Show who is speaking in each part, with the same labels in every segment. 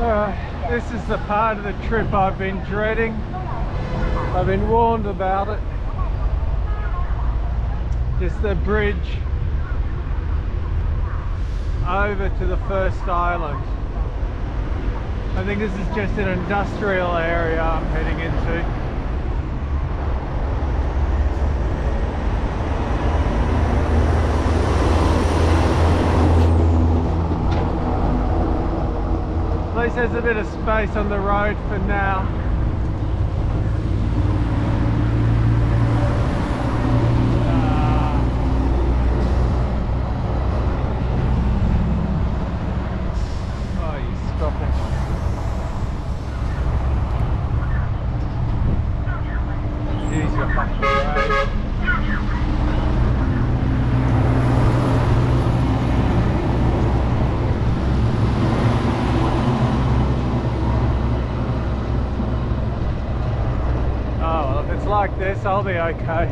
Speaker 1: This is the part of the trip I've been dreading. I've been warned about it. Just the bridge over to the first island. I think this is just an industrial area I'm heading into. At least there's a bit of space on the road for now. Oh, you stop it. Jeez, you're fucking great. Like this, I'll be okay.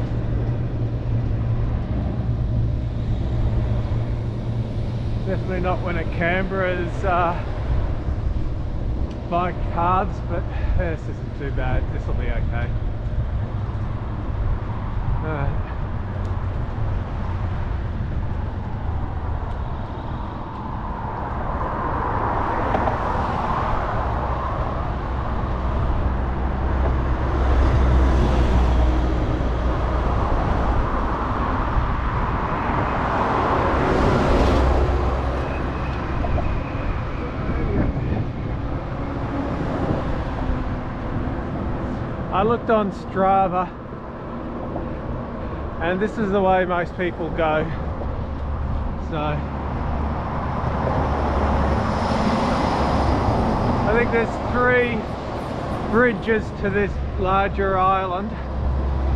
Speaker 1: Definitely not one of Canberra's bike paths, but this isn't too bad. This will be okay. I looked on Strava, and this is the way most people go. So I think there's 3 bridges to this larger island,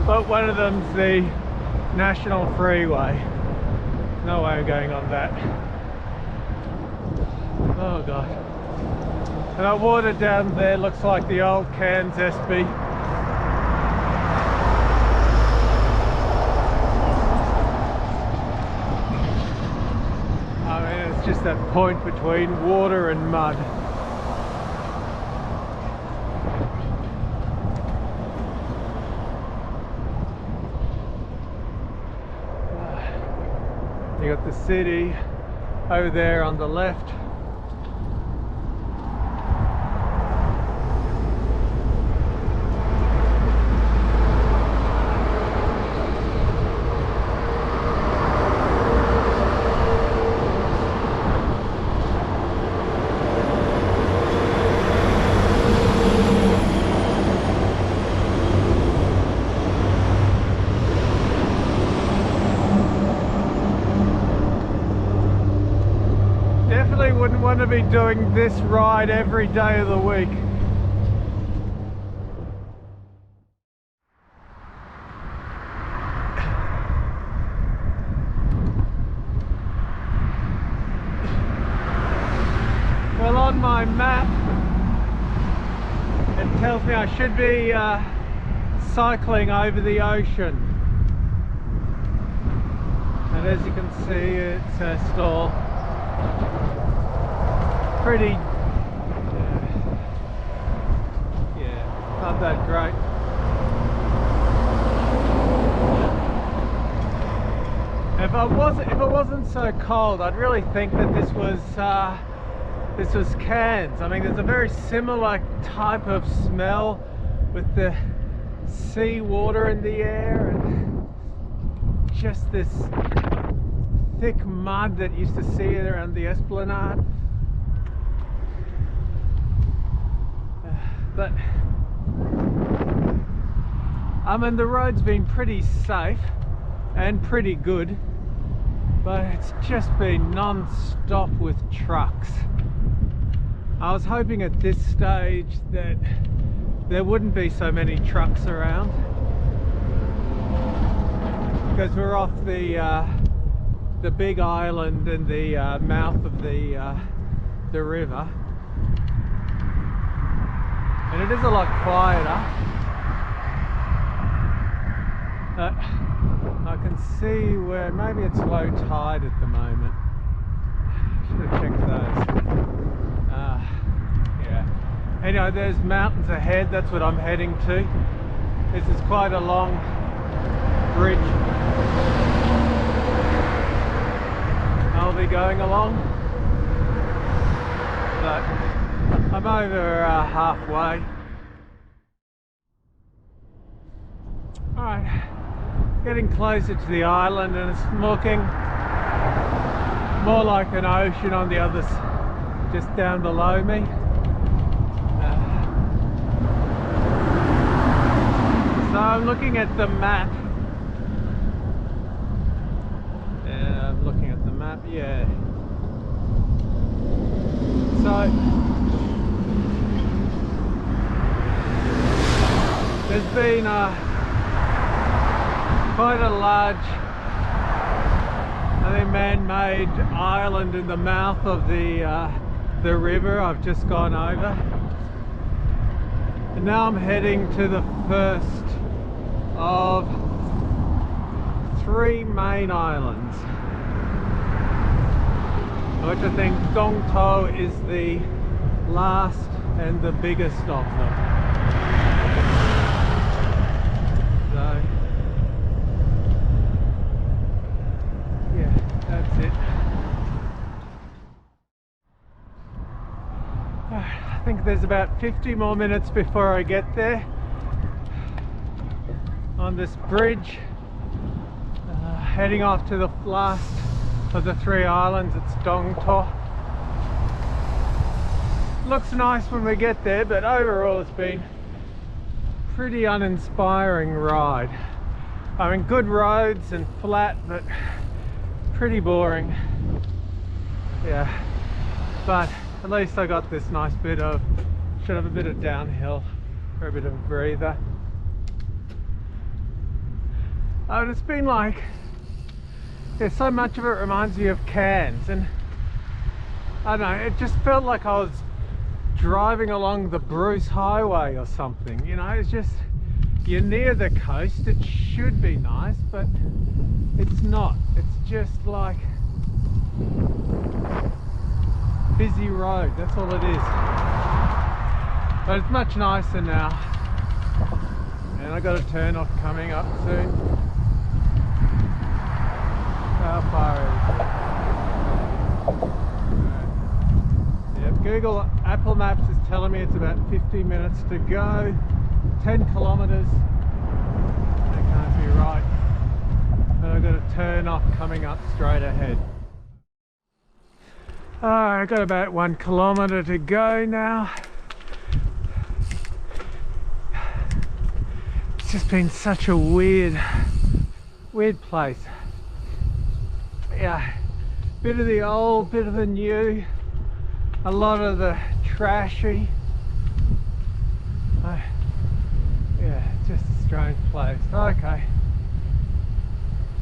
Speaker 1: but one of them's the National Freeway. No way I'm going on that. Oh god. And that water down there looks like the old Cairns SB. Just that point between water and mud. You got the city over there on the left. Wouldn't want to be doing this ride every day of the week. Well, on my map it tells me I should be cycling over the ocean, and as you can see it's still pretty, yeah, not that great. If it wasn't so cold, I'd really think that this was Cairns. I mean, there's a very similar type of smell with the sea water in the air and just this thick mud that you used to see around the Esplanade. But I mean, the road's been pretty safe and pretty good, but it's just been non-stop with trucks. I was hoping at this stage that there wouldn't be so many trucks around, because we're off the big island and the mouth of the river. And it is a lot quieter. I can see where maybe it's low tide at the moment. Should have checked those. Yeah, Anyway, there's mountains ahead, that's what I'm heading to. This is quite a long bridge I'll be going along, but I'm over halfway. Alright, getting closer to the island, and it's looking more like an ocean on the other, just down below me. So I'm looking at the map. Yeah, I'm looking at the map, yeah. So there's been quite a large, I think, man-made island in the mouth of the river I've just gone over. And now I'm heading to the first of 3 main islands, which I think Dongtou is the last and the biggest of them. So yeah, that's it. I think there's about 50 more minutes before I get there on this bridge, heading off to the last of the 3 islands. It's Dongtou. Looks nice when we get there, but overall it's been a pretty uninspiring ride. I mean, good roads and flat, but pretty boring. Yeah, but at least I got this nice bit of, should have a bit of downhill for a bit of a breather. And it's been like, yeah, so much of it reminds me of Cairns, and I don't know, it just felt like I was driving along the Bruce Highway or something, you know. It's just, you're near the coast, it should be nice, but it's not. It's just like busy road, that's all it is. But it's much nicer now, and I got a turn off coming up soon. How far is it? Yep, Google Apple Maps is telling me it's about 50 minutes to go, 10 kilometers. That can't be right. And I've got a turn off coming up straight ahead. I've got about 1 kilometer to go now. It's just been such a weird place. Yeah, bit of the old, bit of the new, a lot of the trashy. Yeah, just a strange place. Okay,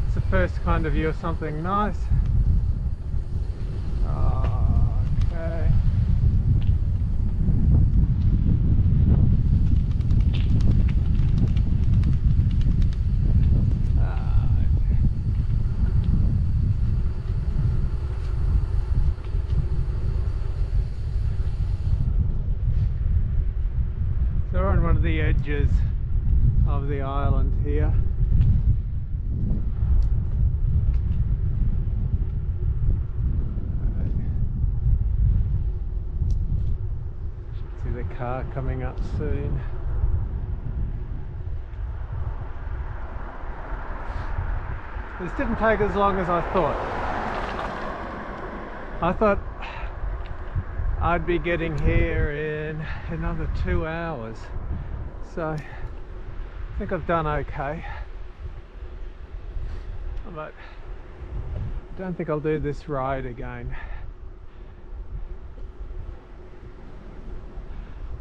Speaker 1: it's the first kind of view of something nice. Okay. So we're on one of the edges of the island here. The car coming up soon. This didn't take as long as I thought. I thought I'd be getting here in another 2 hours, so I think I've done okay, but I don't think I'll do this ride again.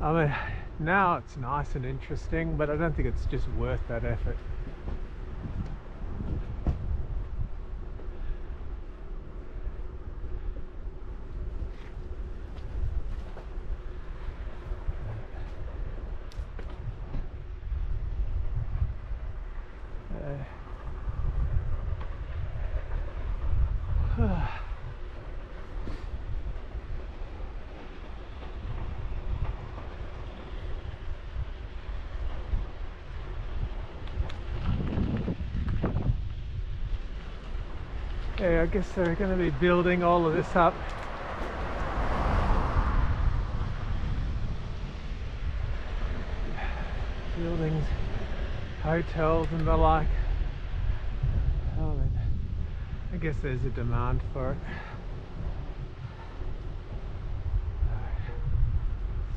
Speaker 1: I mean, now it's nice and interesting, but I don't think it's just worth that effort. Yeah, I guess they're going to be building all of this up. Buildings, hotels and the like. Oh, then I guess there's a demand for it.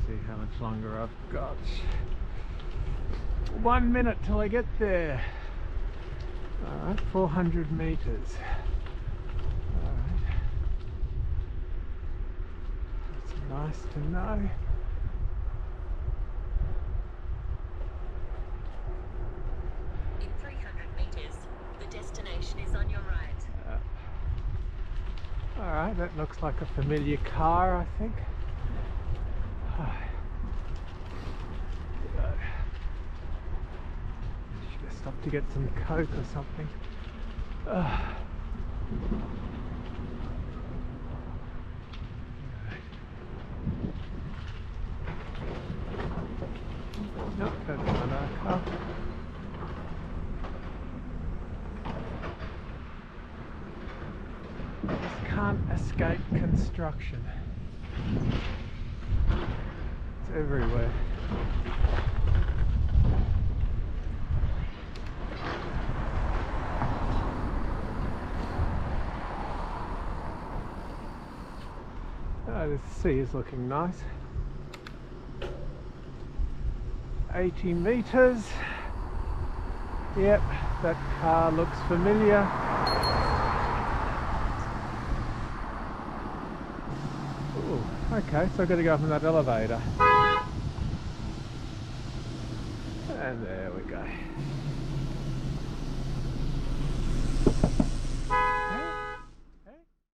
Speaker 1: See how much longer I've got. 1 minute till I get there. Alright, 400 meters. Alright. That's nice to know.
Speaker 2: In 300 meters, the destination is on your right.
Speaker 1: Alright, that looks like a familiar car, I think. Should have stopped to get some Coke or something. Nope, that's not our car. Just can't escape construction. It's everywhere. Oh, the sea is looking nice. 80 meters. Yep, that car looks familiar. Ooh, okay, so I've got to go up in that elevator. And there we go.